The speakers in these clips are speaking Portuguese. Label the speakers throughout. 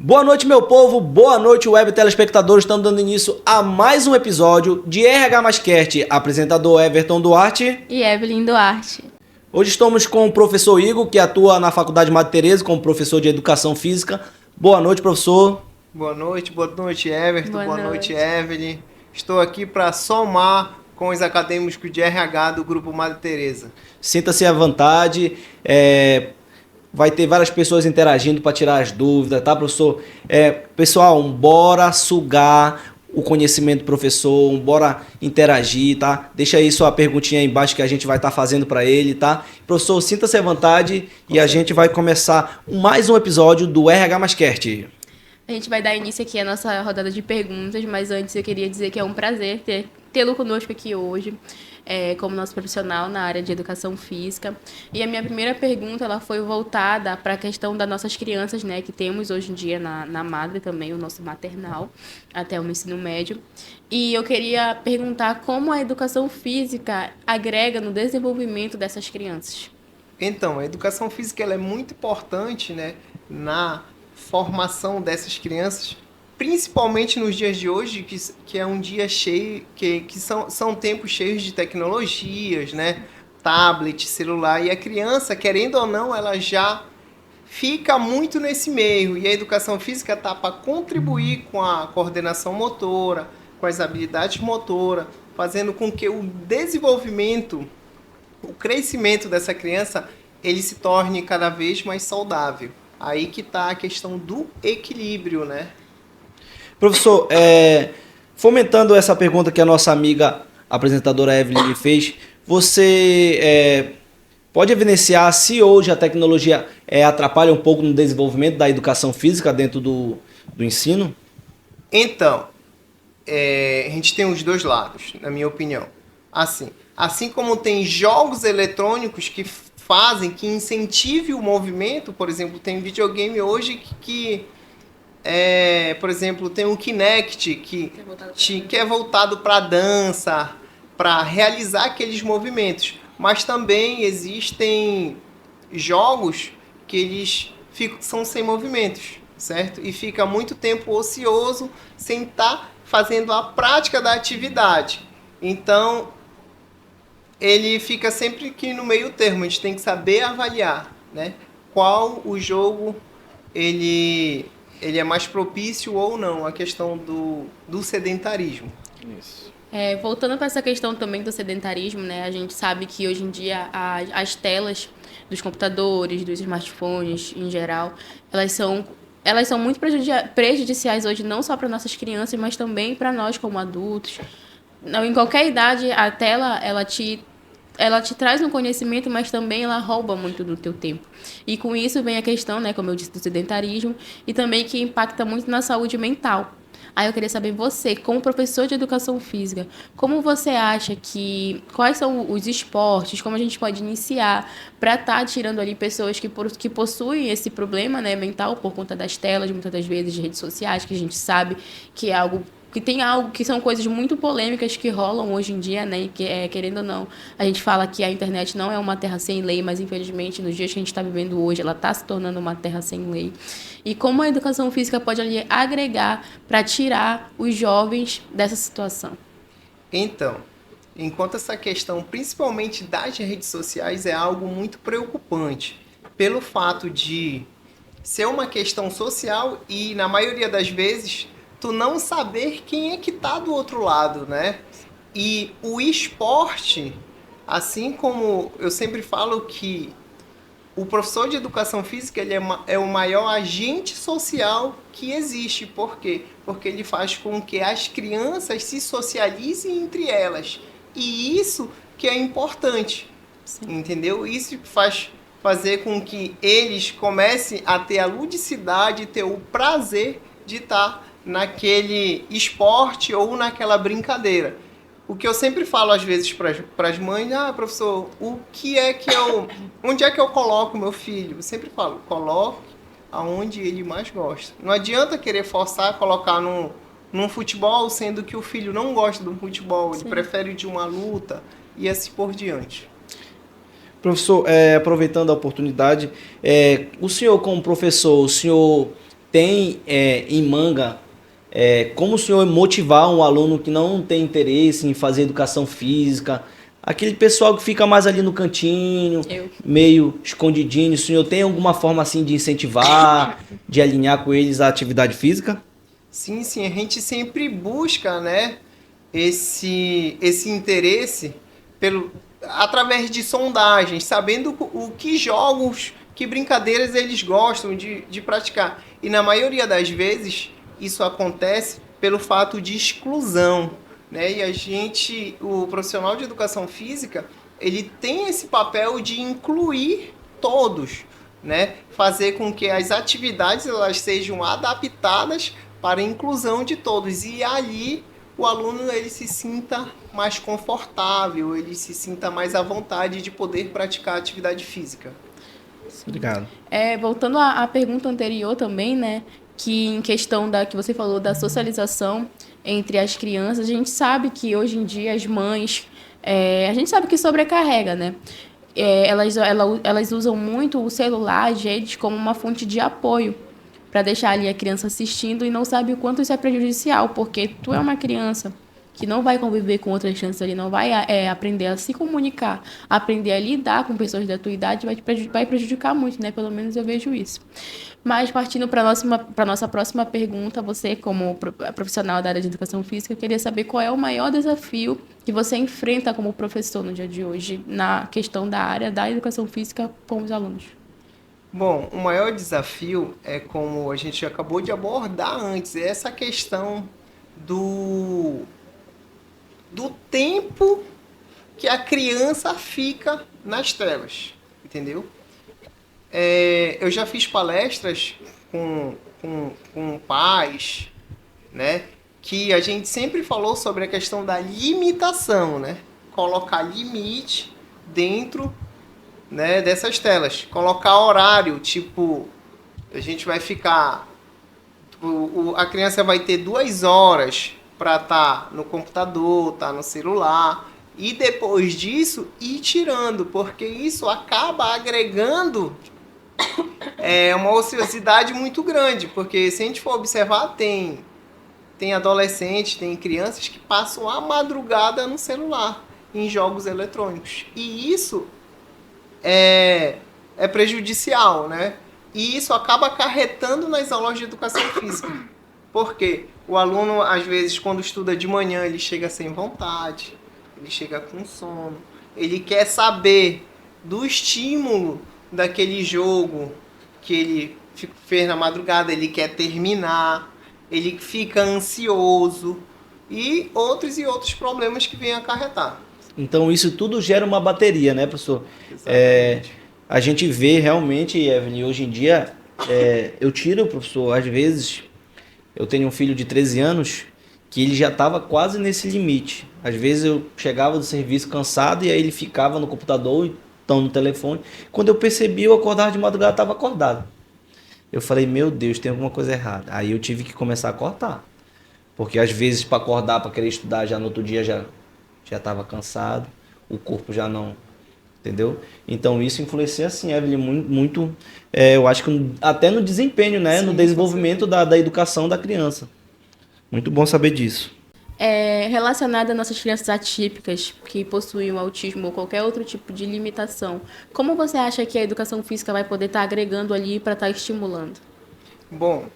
Speaker 1: Boa noite, meu povo, boa noite, web telespectadores. Estamos dando início a mais um episódio de RH Mais Cast. Apresentador Everton Duarte
Speaker 2: e Evelyn Duarte.
Speaker 1: Hoje estamos com o professor Igor, que atua na Faculdade Madre Teresa como professor de Educação Física. Boa noite, professor.
Speaker 3: Boa noite, Everton, boa noite, Evelyn. Estou aqui para somar com os acadêmicos de RH do Grupo Madre Teresa.
Speaker 1: Sinta-se à vontade. Vai ter várias pessoas interagindo para tirar as dúvidas, tá, professor? Pessoal, bora sugar o conhecimento do professor, bora interagir, tá? Deixa aí sua perguntinha aí embaixo que a gente vai estar fazendo para ele, tá? Professor, sinta-se à vontade e a gente vai começar mais um episódio do RH Mais Cast.
Speaker 2: A gente vai dar início aqui à nossa rodada de perguntas, mas antes eu queria dizer que é um prazer tê-lo conosco aqui hoje. Como nosso profissional na área de educação física. E a minha primeira pergunta ela foi voltada para a questão das nossas crianças, né, que temos hoje em dia na Madre também, o nosso maternal, até o ensino médio. E eu queria perguntar como a educação física agrega no desenvolvimento dessas crianças.
Speaker 3: Então, a educação física ela é muito importante, né, na formação dessas crianças, principalmente nos dias de hoje, que é um dia cheio, que são tempos cheios de tecnologias, né? Tablet, celular, e a criança, querendo ou não, ela já fica muito nesse meio, e a educação física está para contribuir com a coordenação motora, com as habilidades motoras, fazendo com que o desenvolvimento, o crescimento dessa criança, ele se torne cada vez mais saudável. Aí que está a questão do equilíbrio, né?
Speaker 1: Professor, fomentando essa pergunta que a nossa amiga apresentadora Evelyn me fez, você pode evidenciar se hoje a tecnologia atrapalha um pouco no desenvolvimento da educação física dentro do ensino?
Speaker 3: Então, a gente tem os dois lados, na minha opinião. Assim como tem jogos eletrônicos que incentive o movimento, por exemplo, tem videogame hoje que por exemplo, tem o Kinect, que é voltado para dança, para realizar aqueles movimentos. Mas também existem jogos que eles são sem movimentos, certo? E fica muito tempo ocioso sem estar fazendo a prática da atividade. Então, ele fica sempre aqui no meio termo. A gente tem que saber avaliar, né? Qual o jogo ele é mais propício ou não, a questão do sedentarismo.
Speaker 1: Isso.
Speaker 2: Voltando para essa questão também do sedentarismo, né, a gente sabe que hoje em dia as telas dos computadores, dos smartphones em geral, elas são muito prejudiciais hoje, não só para nossas crianças, mas também para nós como adultos. Em qualquer idade, a tela ela te traz um conhecimento, mas também ela rouba muito do teu tempo. E com isso vem a questão, né, como eu disse, do sedentarismo e também que impacta muito na saúde mental. Aí eu queria saber você, como professor de educação física, como você acha quais são os esportes, como a gente pode iniciar para estar tirando ali pessoas que possuem esse problema, né, mental por conta das telas, muitas das vezes de redes sociais, que a gente sabe que é algo que são coisas muito polêmicas que rolam hoje em dia, né? Que querendo ou não, a gente fala que a internet não é uma terra sem lei, mas infelizmente nos dias que a gente está vivendo hoje, ela está se tornando uma terra sem lei. E como a educação física pode ali agregar para tirar os jovens dessa situação?
Speaker 3: Então, enquanto essa questão, principalmente das redes sociais, é algo muito preocupante, pelo fato de ser uma questão social e, na maioria das vezes, tu não saber quem é que tá do outro lado, né? E o esporte, assim como eu sempre falo que o professor de educação física ele é o maior agente social que existe. Por quê? Porque ele faz com que as crianças se socializem entre elas. E isso que é importante, sim, entendeu? Isso faz fazer com que eles comecem a ter a ludicidade, ter o prazer de estar naquele esporte ou naquela brincadeira. O que eu sempre falo às vezes para as mães, professor, onde é que eu coloco meu filho? Eu sempre falo, coloque aonde ele mais gosta. Não adianta querer forçar a colocar num futebol, sendo que o filho não gosta do futebol, ele prefere de uma luta e assim por diante.
Speaker 1: Professor, aproveitando a oportunidade, o senhor como professor, o senhor tem em manga como o senhor motivar um aluno que não tem interesse em fazer educação física, aquele pessoal que fica mais ali no cantinho, meio escondidinho, o senhor tem alguma forma assim de incentivar, de alinhar com eles a atividade física?
Speaker 3: Sim, sim, a gente sempre busca, né, esse interesse através de sondagens, sabendo o que jogos, que brincadeiras eles gostam de praticar. E na maioria das vezes, isso acontece pelo fato de exclusão, né? E o profissional de educação física, ele tem esse papel de incluir todos, né? Fazer com que as atividades elas sejam adaptadas para a inclusão de todos. E ali o aluno ele se sinta mais confortável, ele se sinta mais à vontade de poder praticar atividade física.
Speaker 1: Obrigado.
Speaker 2: Voltando à pergunta anterior também, né? Que em questão que você falou da socialização entre as crianças, a gente sabe que hoje em dia as mães, a gente sabe que sobrecarrega, né? Elas usam muito o celular, as redes, como uma fonte de apoio para deixar ali a criança assistindo e não sabe o quanto isso é prejudicial, porque tu é uma criança que não vai conviver com outras crianças ali, não vai aprender a se comunicar, aprender a lidar com pessoas da tua idade, vai prejudicar muito, né? Pelo menos eu vejo isso. Mas partindo para a nossa próxima pergunta, você como profissional da área de educação física, eu queria saber qual é o maior desafio que você enfrenta como professor no dia de hoje na questão da área da educação física com os alunos.
Speaker 3: Bom, o maior desafio é, como a gente acabou de abordar antes, é essa questão do tempo que a criança fica nas telas, entendeu? Eu já fiz palestras com pais, né, que a gente sempre falou sobre a questão da limitação, né? Colocar limite dentro, né, dessas telas. Colocar horário, tipo, a gente vai ficar... a criança vai ter 2 horas para estar no computador, estar no celular, e depois disso ir tirando, porque isso acaba agregando uma ociosidade muito grande, porque se a gente for observar, tem adolescentes, tem crianças que passam a madrugada no celular, em jogos eletrônicos, e isso é prejudicial, né? E isso acaba acarretando nas aulas de educação física. Porque o aluno, às vezes, quando estuda de manhã, ele chega sem vontade, ele chega com sono, ele quer saber do estímulo daquele jogo que ele fez na madrugada, ele quer terminar, ele fica ansioso e outros problemas que vêm acarretar.
Speaker 1: Então isso tudo gera uma bateria, né, professor? A gente vê realmente, Evelyn, hoje em dia, eu tiro, professor, às vezes, eu tenho um filho de 13 anos que ele já estava quase nesse limite. Às vezes eu chegava do serviço cansado e aí ele ficava no computador, então no telefone. Quando eu percebi, eu acordava de madrugada, estava acordado. Eu falei, meu Deus, tem alguma coisa errada. Aí eu tive que começar a cortar. Porque às vezes para acordar, para querer estudar, já no outro dia já estava cansado, o corpo já não... Entendeu? Então isso influencia assim, Evelyn, muito, eu acho que até no desempenho, né? Sim, no desenvolvimento da educação da criança. Muito bom saber disso.
Speaker 2: Relacionada a nossas crianças atípicas que possuem o autismo ou qualquer outro tipo de limitação, como você acha que a educação física vai poder estar agregando ali para estar estimulando?
Speaker 3: Bom,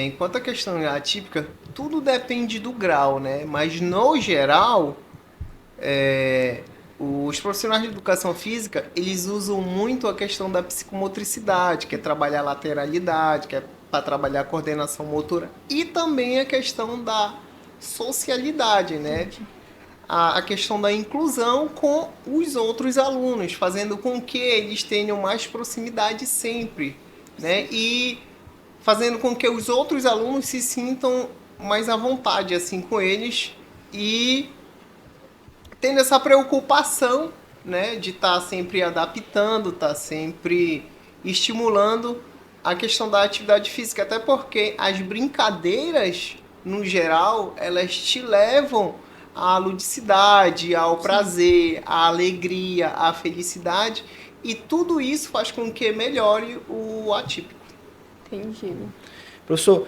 Speaker 3: enquanto a questão é atípica, tudo depende do grau, né? Mas no geral, os profissionais de educação física, eles usam muito a questão da psicomotricidade, que é trabalhar a lateralidade, que é para trabalhar a coordenação motora, e também a questão da socialidade, né? A questão da inclusão com os outros alunos, fazendo com que eles tenham mais proximidade sempre, né? E fazendo com que os outros alunos se sintam mais à vontade assim com eles e tendo essa preocupação, né, de estar sempre adaptando, estar sempre estimulando a questão da atividade física, até porque as brincadeiras, no geral, elas te levam à ludicidade, ao prazer, à alegria, à felicidade, e tudo isso faz com que melhore o atípico.
Speaker 2: Entendi.
Speaker 1: Professor,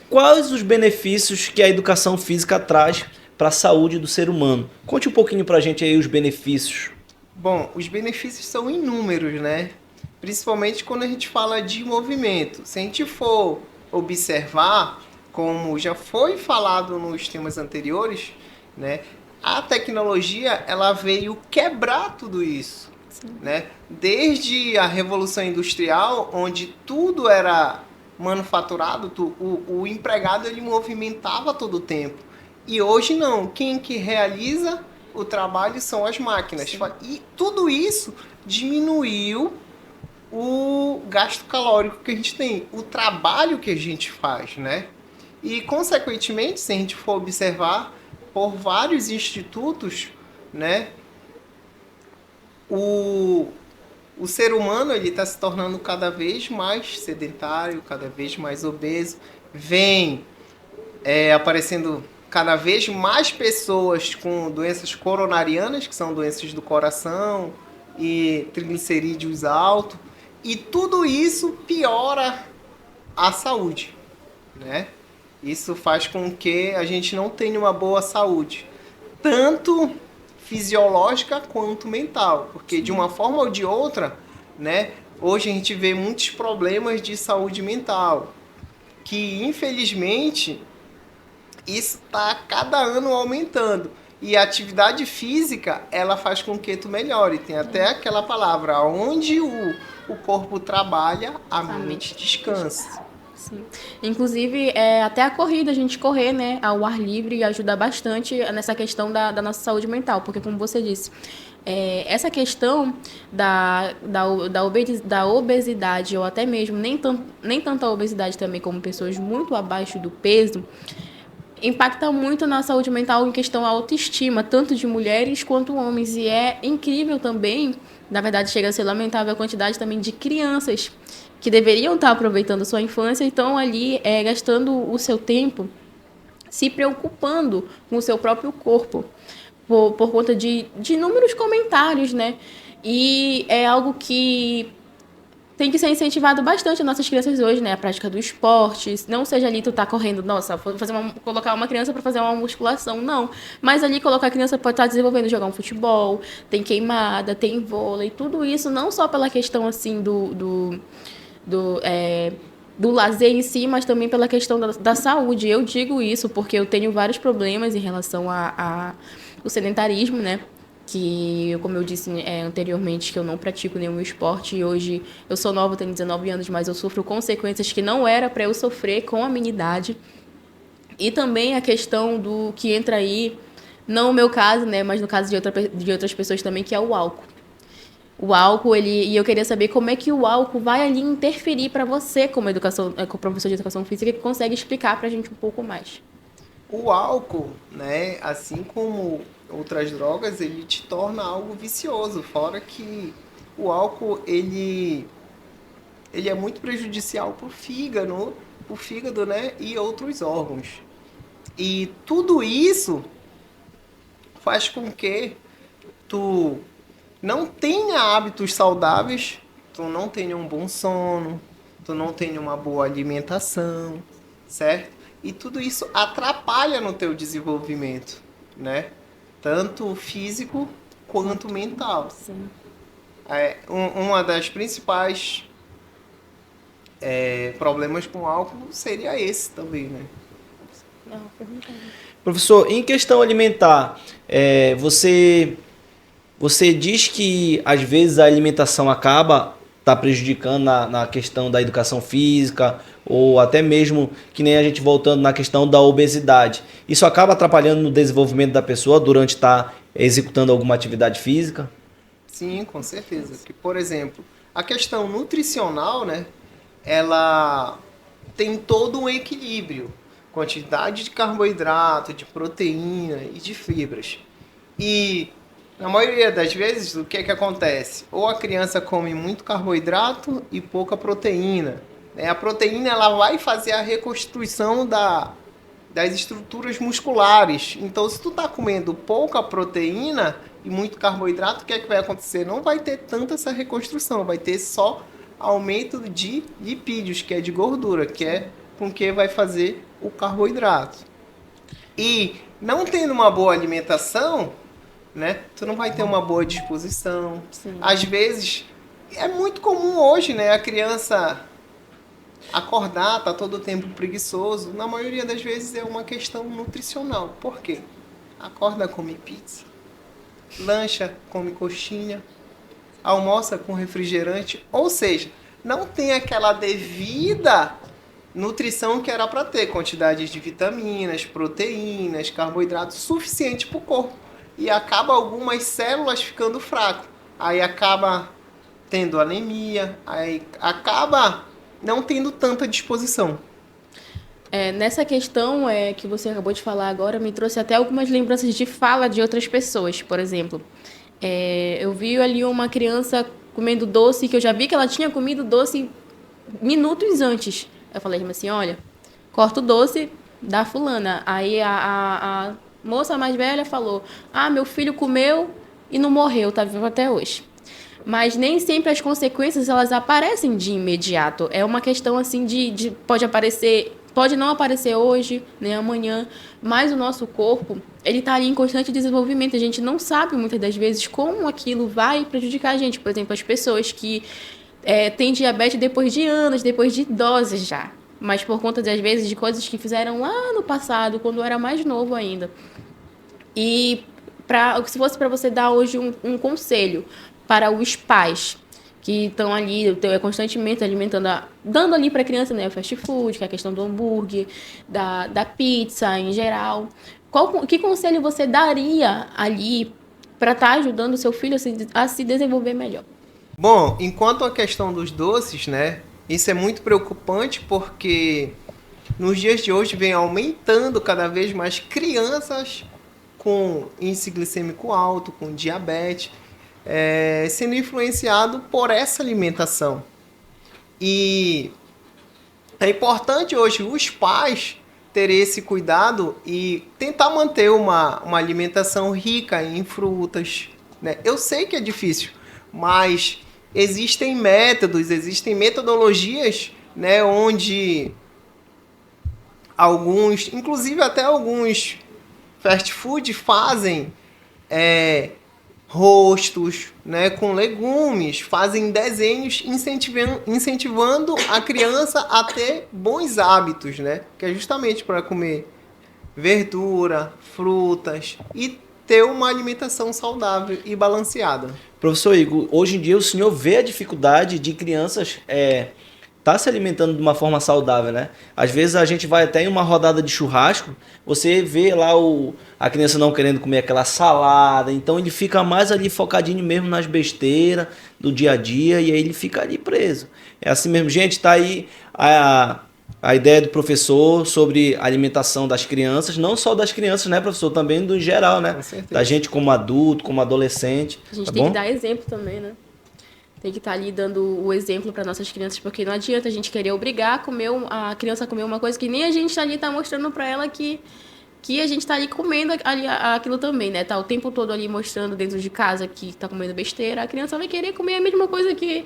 Speaker 1: quais os benefícios que a educação física traz para a saúde do ser humano? Conte um pouquinho para a gente aí os benefícios.
Speaker 3: Bom, os benefícios são inúmeros, né? Principalmente quando a gente fala de movimento. Se a gente for observar, como já foi falado nos temas anteriores, né? A tecnologia, ela veio quebrar tudo isso, né? Desde a Revolução Industrial, onde tudo era manufaturado, o empregado ele movimentava todo o tempo. E hoje não, quem que realiza o trabalho são as máquinas. Sim. E tudo isso diminuiu o gasto calórico que a gente tem, o trabalho que a gente faz, né? E, consequentemente, se a gente for observar, por vários institutos, né, o ser humano ele está se tornando cada vez mais sedentário, cada vez mais obeso. Vem aparecendo cada vez mais pessoas com doenças coronarianas, que são doenças do coração, e triglicerídeos altos. E tudo isso piora a saúde, né? Isso faz com que a gente não tenha uma boa saúde, tanto fisiológica quanto mental, porque de uma forma ou de outra, né, hoje a gente vê muitos problemas de saúde mental, que infelizmente isso está cada ano aumentando. E a atividade física, ela faz com que tu melhore. Tem até aquela palavra, onde o corpo trabalha, a mente descansa.
Speaker 2: Sim. Inclusive, até a corrida, a gente correr, né, ao ar livre ajuda bastante nessa questão da nossa saúde mental, porque como você disse, essa questão da obesidade, ou até mesmo nem tanto a obesidade também, como pessoas muito abaixo do peso, impacta muito na saúde mental em questão à autoestima, tanto de mulheres quanto homens. E é incrível também, na verdade chega a ser lamentável a quantidade também de crianças que deveriam estar aproveitando sua infância e estão ali gastando o seu tempo se preocupando com o seu próprio corpo, por conta de inúmeros comentários, né? E é algo que tem que ser incentivado bastante as nossas crianças hoje, né? A prática do esporte. Não seja ali tu tá correndo, nossa, colocar uma criança para fazer uma musculação, não. Mas ali colocar a criança pode estar desenvolvendo, jogar um futebol, tem queimada, tem vôlei, tudo isso, não só pela questão assim do lazer em si, mas também pela questão da saúde. Eu digo isso porque eu tenho vários problemas em relação ao sedentarismo, né? Que, como eu disse anteriormente, que eu não pratico nenhum esporte e hoje eu sou nova, tenho 19 anos, mas eu sofro consequências que não era para eu sofrer com a minha idade. E também a questão do que entra aí, não o meu caso, né, mas no caso de outras pessoas também, que é o álcool. O álcool, e eu queria saber como é que o álcool vai ali interferir para você, como professor de educação física, que consegue explicar para a gente um pouco mais.
Speaker 3: O álcool, né, assim como outras drogas, ele te torna algo vicioso, fora que o álcool, ele é muito prejudicial para o fígado, né, e outros órgãos. E tudo isso faz com que tu não tenha hábitos saudáveis, tu não tenha um bom sono, tu não tenha uma boa alimentação, certo? E tudo isso atrapalha no teu desenvolvimento, né? Tanto físico quanto mental.
Speaker 2: Sim.
Speaker 3: Uma das principais problemas com álcool seria esse também, né?
Speaker 2: Não,
Speaker 1: Professor, em questão alimentar, você diz que às vezes a alimentação acaba prejudicando na questão da educação física, ou até mesmo que nem a gente voltando na questão da obesidade. Isso acaba atrapalhando no desenvolvimento da pessoa durante estar executando alguma atividade física?
Speaker 3: Sim, com certeza. Porque, por exemplo, a questão nutricional, né, ela tem todo um equilíbrio. Quantidade de carboidrato, de proteína e de fibras. E na maioria das vezes, o que acontece? Ou a criança come muito carboidrato e pouca proteína. A proteína ela vai fazer a reconstituição das estruturas musculares. Então, se tu tá comendo pouca proteína e muito carboidrato, o que vai acontecer? Não vai ter tanta essa reconstrução, vai ter só aumento de lipídios, que é de gordura, que é com que vai fazer o carboidrato. E não tendo uma boa alimentação, né, tu não vai ter uma boa disposição.
Speaker 2: Sim.
Speaker 3: Às vezes, é muito comum hoje, né, a criança acordar, tá todo o tempo preguiçoso. Na maioria das vezes é uma questão nutricional. Por quê? Acorda, come pizza, lancha, come coxinha, almoça com refrigerante, ou seja, não tem aquela devida nutrição que era para ter, quantidades de vitaminas, proteínas, carboidratos suficiente para o corpo. E acaba algumas células ficando fracas. Aí acaba tendo anemia, aí acaba não tendo tanta disposição.
Speaker 2: Nessa questão que você acabou de falar agora, me trouxe até algumas lembranças de fala de outras pessoas. Por exemplo, eu vi ali uma criança comendo doce, que eu já vi que ela tinha comido doce minutos antes. Eu falei assim, olha, corta o doce da fulana. Aí a moça mais velha falou, meu filho comeu e não morreu, tá vivo até hoje. Mas nem sempre as consequências elas aparecem de imediato. É uma questão assim pode aparecer, pode não aparecer hoje, nem amanhã, mas o nosso corpo, ele está ali em constante desenvolvimento. A gente não sabe muitas das vezes como aquilo vai prejudicar a gente. Por exemplo, as pessoas que têm diabetes depois de anos, depois de idosas já, mas por conta às vezes de coisas que fizeram lá no passado, quando era mais novo ainda. E se fosse para você dar hoje um conselho para os pais que estão ali constantemente alimentando, dando ali para a criança, né, o fast food, que é a questão do hambúrguer, da pizza em geral, que conselho você daria ali para estar ajudando o seu filho a se desenvolver melhor?
Speaker 3: Bom, enquanto a questão dos doces, né, isso é muito preocupante porque nos dias de hoje vem aumentando cada vez mais crianças com índice glicêmico alto, com diabetes, sendo influenciado por essa alimentação. E é importante hoje os pais terem esse cuidado e tentar manter uma alimentação rica em frutas, né? Eu sei que é difícil, mas existem métodos, existem metodologias, né, onde inclusive até alguns fast food fazem rostos, né, com legumes, fazem desenhos incentivando a criança a ter bons hábitos, né, que é justamente para comer verdura, frutas e ter uma alimentação saudável e balanceada.
Speaker 1: Professor Igor, hoje em dia o senhor vê a dificuldade de crianças tá se alimentando de uma forma saudável, né? Às vezes a gente vai até em uma rodada de churrasco, você vê lá a criança não querendo comer aquela salada, então ele fica mais ali focadinho mesmo nas besteiras do dia a dia e aí ele fica ali preso. É assim mesmo, gente, tá aí a ideia do professor sobre a alimentação das crianças, não só das crianças, né, professor? Também do geral, né? Da gente como adulto, como adolescente.
Speaker 2: A gente
Speaker 1: tá
Speaker 2: tem
Speaker 1: bom?
Speaker 2: que dar exemplo também, né? Tem que estar ali dando o exemplo para nossas crianças, porque não adianta a gente querer obrigar a criança a comer uma coisa que nem a gente ali está mostrando para ela que a gente está ali comendo aquilo também, né? Tá o tempo todo ali mostrando dentro de casa que está comendo besteira, a criança vai querer comer a mesma coisa que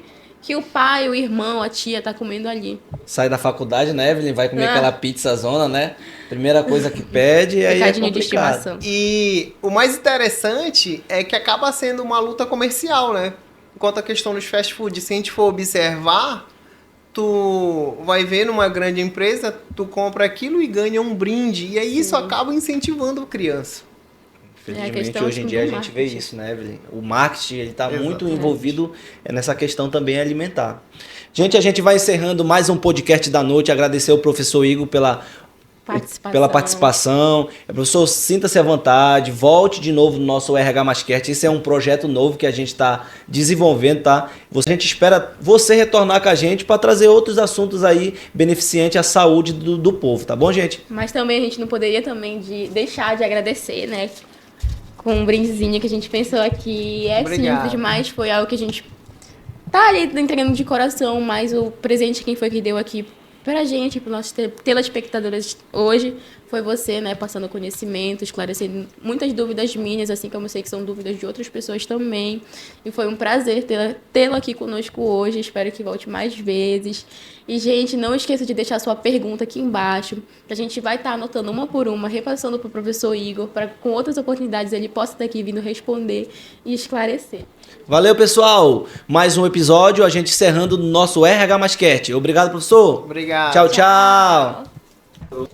Speaker 2: o pai, o irmão, a tia tá comendo ali.
Speaker 1: Sai da faculdade, né, Evelyn? Vai comer aquela pizza zona, né? Primeira coisa que pede e aí é complicado. De estimação.
Speaker 3: E o mais interessante é que acaba sendo uma luta comercial, né? Enquanto a questão dos fast food, se a gente for observar, tu vai ver numa grande empresa, tu compra aquilo e ganha um brinde. E aí isso acaba incentivando a criança.
Speaker 1: Infelizmente, hoje em dia a gente vê isso, né, Evelyn? O marketing está muito envolvido nessa questão também alimentar. Gente, a gente vai encerrando mais um podcast da noite. Agradecer ao professor Igor pela participação. Professor, sinta-se à vontade, volte de novo no nosso RH Mascast. Esse é um projeto novo que a gente está desenvolvendo, tá? A gente espera você retornar com a gente para trazer outros assuntos aí beneficentes à saúde do povo, tá bom, gente?
Speaker 2: Mas também a gente não poderia também deixar de agradecer, né? Com um brindezinho que a gente pensou aqui. Simples demais, foi algo que a gente tá ali entregando de coração, mas o presente quem foi que deu aqui pra gente, para nossos telespectadores hoje, foi você, né, passando conhecimento, esclarecendo muitas dúvidas minhas, assim como eu sei que são dúvidas de outras pessoas também. E foi um prazer tê-lo aqui conosco hoje. Espero que volte mais vezes. E, gente, não esqueça de deixar sua pergunta aqui embaixo, que a gente vai estar anotando uma por uma, repassando para o professor Igor, para com outras oportunidades ele possa estar aqui vindo responder e esclarecer.
Speaker 1: Valeu, pessoal. Mais um episódio, a gente encerrando o nosso RH Masquete. Obrigado, professor.
Speaker 3: Obrigado.
Speaker 1: Tchau, tchau.